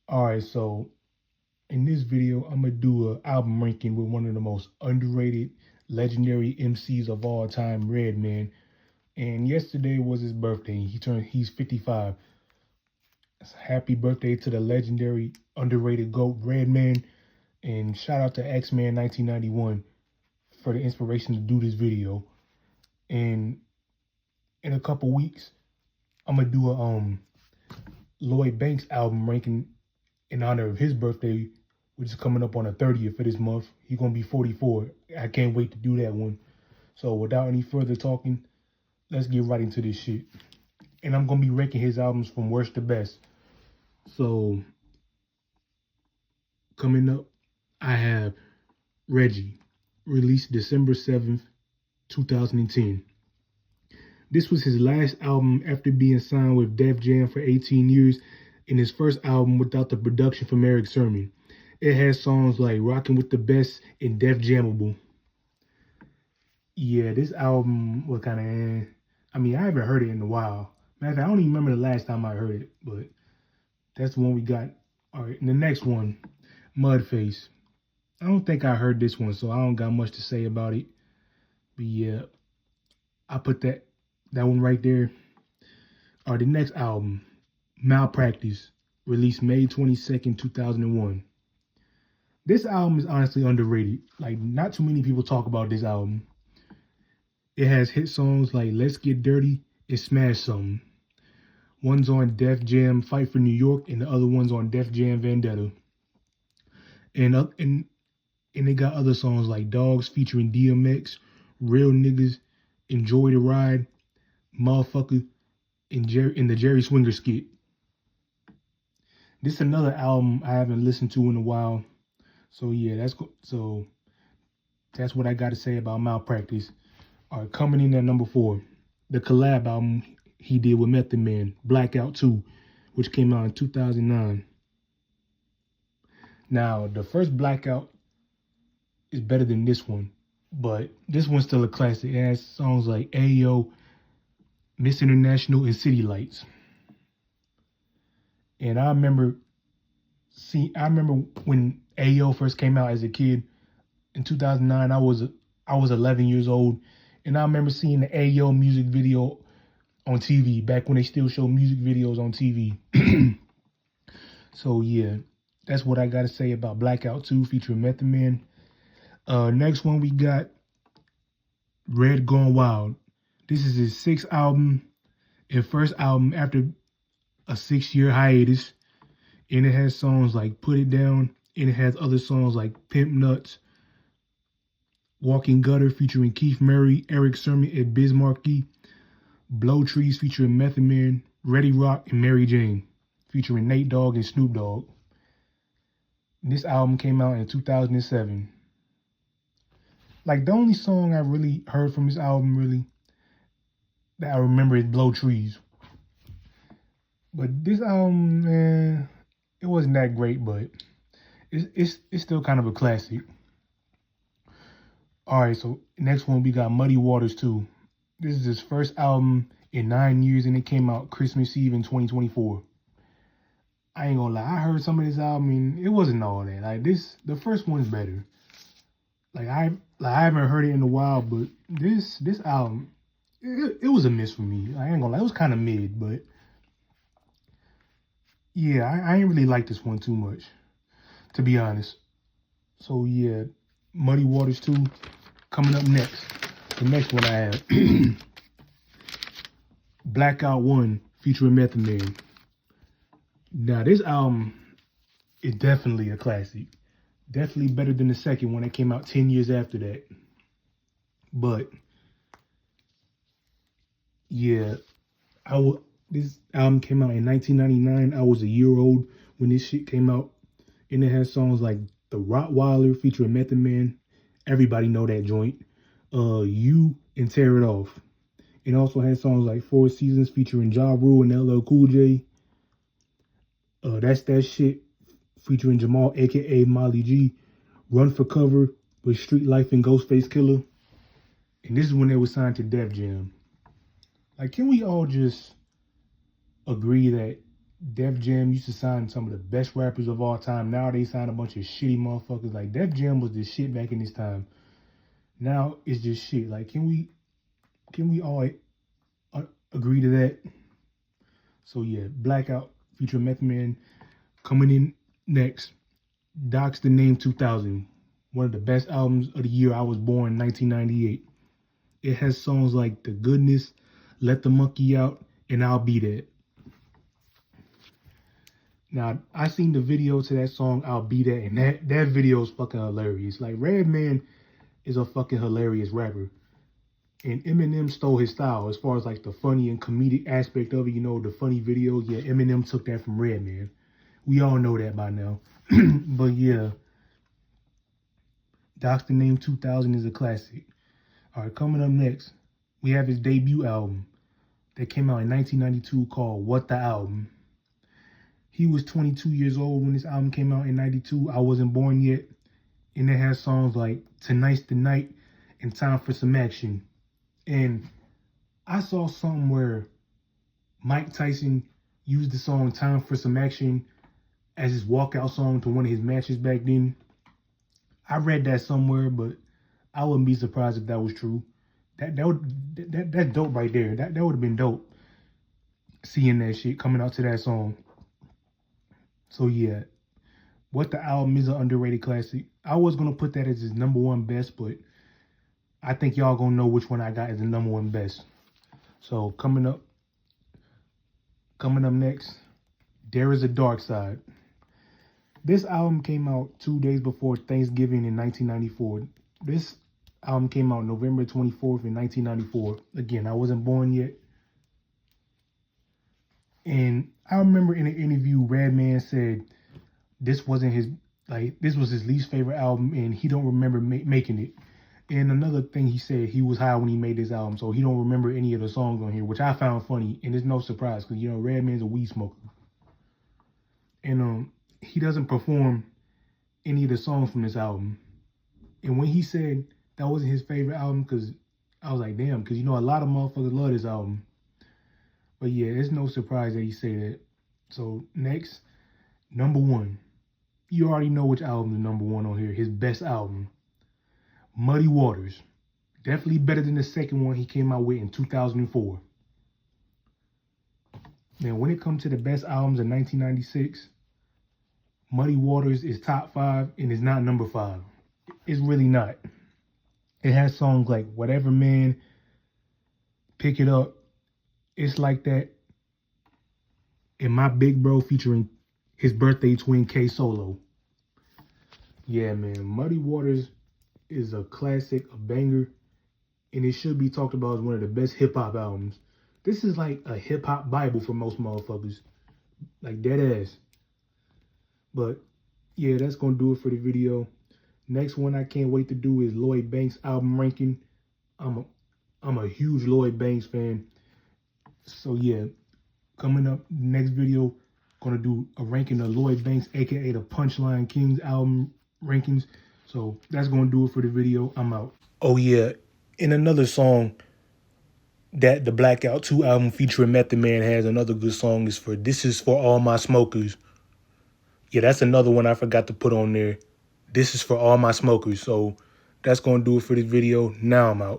Alright, so in this video, I'm gonna do an album ranking with one of the most underrated, legendary MCs of all time, Redman. And yesterday was his birthday. He's 55. Happy birthday to the legendary, underrated GOAT, Redman. And shout out to X-Man 1991 for the inspiration to do this video. And in a couple weeks, I'm gonna do a Lloyd Banks album ranking in honor of his birthday, which is coming up on the 30th of this month. He's gonna be 44. I can't wait to do that one. So without any further talking, let's get right into this shit. And I'm gonna be ranking his albums from worst to best. So coming up, I have Reggie, released December 7th, 2010. This was his last album after being signed with Def Jam for 18 years, and his first album without the production from Eric Sermon. It has songs like Rockin' with the Best and Def Jammable. Yeah, this album was kind of, I mean, I haven't heard it in a while. Matter of fact, I don't even remember the last time I heard it, but that's the one we got. All right, and the next one, Mudface. I don't think I heard this one, so I don't got much to say about it. But yeah, I put that one right there. All right, the next album, Malpractice, released May 22nd, 2001. This album is honestly underrated. Like, not too many people talk about this album. It has hit songs like Let's Get Dirty and Smash Something. One's on Def Jam Fight for New York, and the other one's on Def Jam Vendetta. And they got other songs like Dogs featuring DMX, Real Niggas, Enjoy the Ride, Motherfucker, and the Jerry Swinger skit. This is another album I haven't listened to in a while. So yeah, that's what I got to say about Malpractice. All right, coming in at number 4, the collab album he did with Method Man, Blackout 2, which came out in 2009. Now, the first Blackout is better than this one, but this one's still a classic. It has songs like Ayo, Miss International, and City Lights. And I remember when Ayo first came out as a kid in 2009. I was 11 years old, and I remember seeing the Ayo music video on TV back when they still show music videos on TV. So yeah, that's what I got to say about Blackout 2 featuring Method Man. Next one we got Red Gone Wild. This is his 6th album and first album after a 6-year hiatus. And it has songs like Put It Down, and it has other songs like Pimp Nuts, Walking Gutter featuring Keith Murray, Eric Sermon, and Biz Markie, Blow Trees featuring Method Man, Ready Rock, and Mary Jane featuring Nate Dogg and Snoop Dogg. And this album came out in 2007. Like, the only song I really heard from this album, really, that I remember is Blow Trees. But this album, man, it wasn't that great, but it's still kind of a classic. All right, so next one we got Muddy Waters 2. This is his first album in 9 years, and it came out Christmas Eve in 2024. I ain't gonna lie, I heard some of this album, and it wasn't all that. Like, the first one's better. Like, I haven't heard it in a while, but this album, it was a miss for me. I ain't gonna lie, it was kind of mid, but yeah, I ain't really like this one too much, to be honest. So yeah, Muddy Waters 2 coming up next. The next one I have, Blackout 1 featuring Method Man. Now, this album is definitely a classic. Definitely better than the second one that came out 10 years after that. But yeah, this album came out in 1999. I was a year old when this shit came out. And it has songs like The Rottweiler featuring Method Man. Everybody know that joint. You and Tear It Off. It also has songs like Four Seasons featuring Ja Rule and LL Cool J. That's That Shit featuring Jamal, aka Molly G. Run for Cover with Street Life and Ghostface Killer. And this is when they were signed to Def Jam. Like, can we all just agree that Def Jam used to sign some of the best rappers of all time. Now they sign a bunch of shitty motherfuckers. Like Def Jam was the shit back in this time. Now it's just shit. Like, can we all agree to that? So yeah, Blackout featuring Method Man coming in next. Doc's The Name 2000, one of the best albums of the year I was born, 1998. It has songs like The Goodness, Let the Monkey Out, and I'll Be There. Now, I seen the video to that song, I'll Be There, and that video is fucking hilarious. Like, Redman is a fucking hilarious rapper. And Eminem stole his style as far as like the funny and comedic aspect of it, the funny videos. Yeah, Eminem took that from Redman. We all know that by now. But yeah, Doc's The Name 2000 is a classic. All right, coming up next, we have his debut album that came out in 1992 called What the Album. He was 22 years old when this album came out in 92. I wasn't born yet. And it has songs like Tonight's the Night and Time for Some Action. And I saw something where Mike Tyson used the song Time for Some Action as his walkout song to one of his matches back then. I read that somewhere, but I wouldn't be surprised if that was true. That's dope right there. That would have been dope seeing that shit coming out to that song. So yeah, What the Album is an underrated classic. I was gonna put that as his number one best, but I think y'all gonna know which one I got as the number one best. So coming up next, There Is a Dark Side. This album came out 2 days before Thanksgiving in 1994. This album came out November 24th in 1994. Again, I wasn't born yet. And I remember in an interview, Redman said this was his least favorite album, and he don't remember making it. And another thing he said, he was high when he made this album, so he don't remember any of the songs on here, which I found funny, and it's no surprise because Redman's a weed smoker, and he doesn't perform any of the songs from this album. And when he said that wasn't his favorite album, because I was like, damn, because a lot of motherfuckers love this album. But yeah, it's no surprise that he said that. So next, number one. You already know which album is number one on here. His best album, Muddy Waters. Definitely better than the second one he came out with in 2004. Now, when it comes to the best albums in 1996, Muddy Waters is top 5 and is not number 5. It's really not. It has songs like Whatever Man, Pick It Up, It's Like That, and My Big Bro featuring his birthday twin K Solo. Yeah, man, Muddy Waters is a classic, a banger, and it should be talked about as one of the best hip-hop albums. This is like a hip-hop Bible for most motherfuckers. Like, dead ass. But, yeah, that's going to do it for the video. Next one I can't wait to do is Lloyd Banks album ranking. I'm a huge Lloyd Banks fan. So, yeah, coming up next video, going to do a ranking of Lloyd Banks, a.k.a. the Punchline Kings album rankings. So that's going to do it for the video. I'm out. Oh, yeah. And another song that the Blackout 2 album featuring Method Man has, another good song, is This Is For All My Smokers. Yeah, that's another one I forgot to put on there. This is for all my smokers. So that's going to do it for this video. Now I'm out.